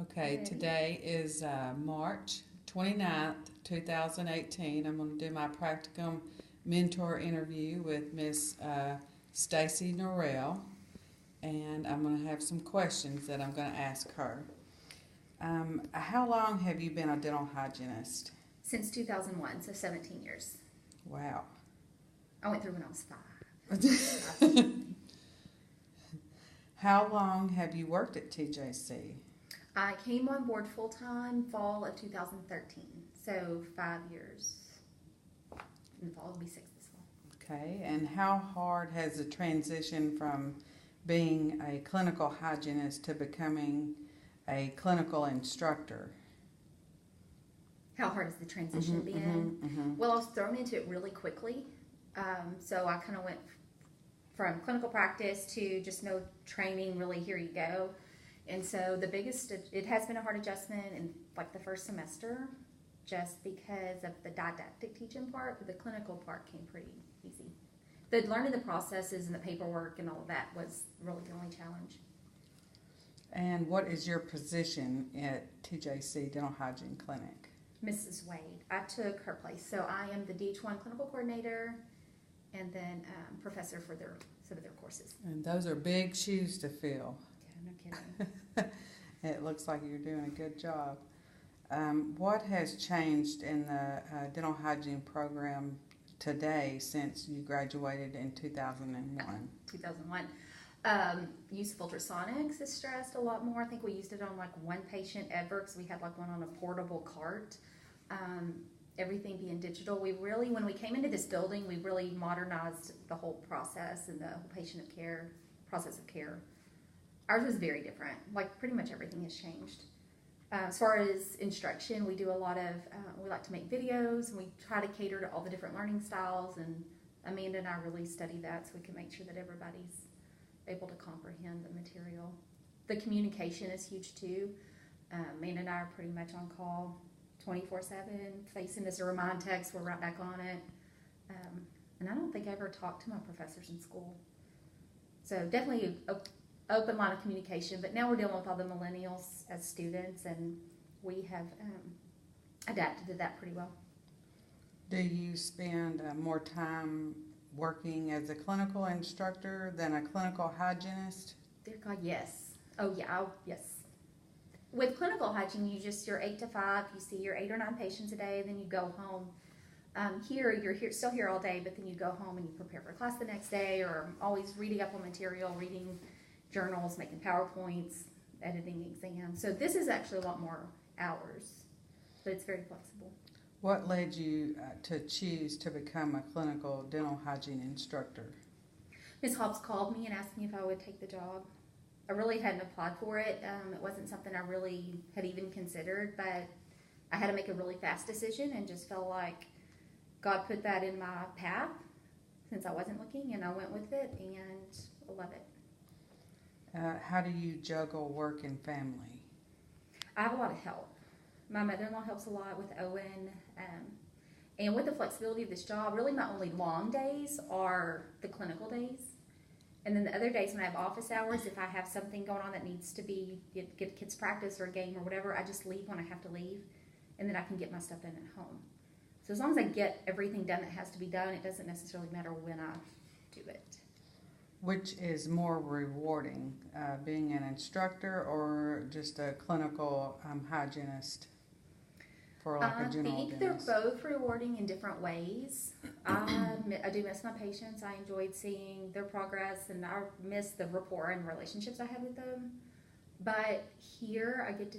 Okay, Ready? today is March 29th, 2018. I'm going to do my practicum mentor interview with Miss Stacy Norrell, and I'm going to have some questions that I'm going to ask her. How long have you been a dental hygienist? Since 2001, so 17 years. Wow. I went through when I was 5. How long have you worked at TJC? I came on board full-time fall of 2013, so 5 years. In the fall, it'll be 6 this fall. Okay, and how hard has the transition from being a clinical hygienist to becoming a clinical instructor? How hard has the transition been? Well, I was thrown into it really quickly. So I kind of went from clinical practice to just no training, really, here you go. And so it has been a hard adjustment in like the first semester, just because of the didactic teaching part, but the clinical part came pretty easy. The learning the processes and the paperwork and all of that was really the only challenge. And what is your position at TJC Dental Hygiene Clinic? Mrs. Wade. I took her place. So I am the DH1 clinical coordinator and then professor for some of their courses. And those are big shoes to fill. Yeah, no kidding. It looks like you're doing a good job. What has changed in the dental hygiene program today since you graduated in 2001? 2001. Use of ultrasonics is stressed a lot more. I think we used it on like one patient ever because we had like one on a portable cart. Everything being digital. When we came into this building, we really modernized the whole process and the whole process of care. Ours was very different. Like pretty much everything has changed. As far as instruction, we do a lot of, we like to make videos and we try to cater to all the different learning styles, and Amanda and I really study that so we can make sure that everybody's able to comprehend the material. The communication is huge too. Amanda and I are pretty much on call 24/7. Facing as a remind text, we're right back on it. And I don't think I ever talked to my professors in school. So definitely an open line of communication, but now we're dealing with all the millennials as students, and we have adapted to that pretty well. Do you spend more time working as a clinical instructor than a clinical hygienist? Dear God, yes. Oh yeah, yes. With clinical hygiene, you're 8 to 5. You see your 8 or 9 patients a day, then you go home. Here, you're still here all day, but then you go home and you prepare for class the next day, or always reading up on material, reading journals, making PowerPoints, editing exams. So this is actually a lot more hours, but it's very flexible. What led you to choose to become a clinical dental hygiene instructor? Ms. Hobbs called me and asked me if I would take the job. I really hadn't applied for it. It wasn't something I really had even considered, but I had to make a really fast decision and just felt like God put that in my path since I wasn't looking, and I went with it, and I love it. How do you juggle work and family? I have a lot of help. My mother-in-law helps a lot with Owen, and with the flexibility of this job, really my only long days are the clinical days. And then the other days when I have office hours, if I have something going on that needs to be, get kids practice or a game or whatever, I just leave when I have to leave, and then I can get my stuff done at home. So as long as I get everything done that has to be done, it doesn't necessarily matter when I do it. Which is more rewarding, being an instructor or just a clinical hygienist for like a general dentist? I think dentist? they're both rewarding in different ways. I do miss my patients. I enjoyed seeing their progress, and I miss the rapport and relationships I have with them. But here I get to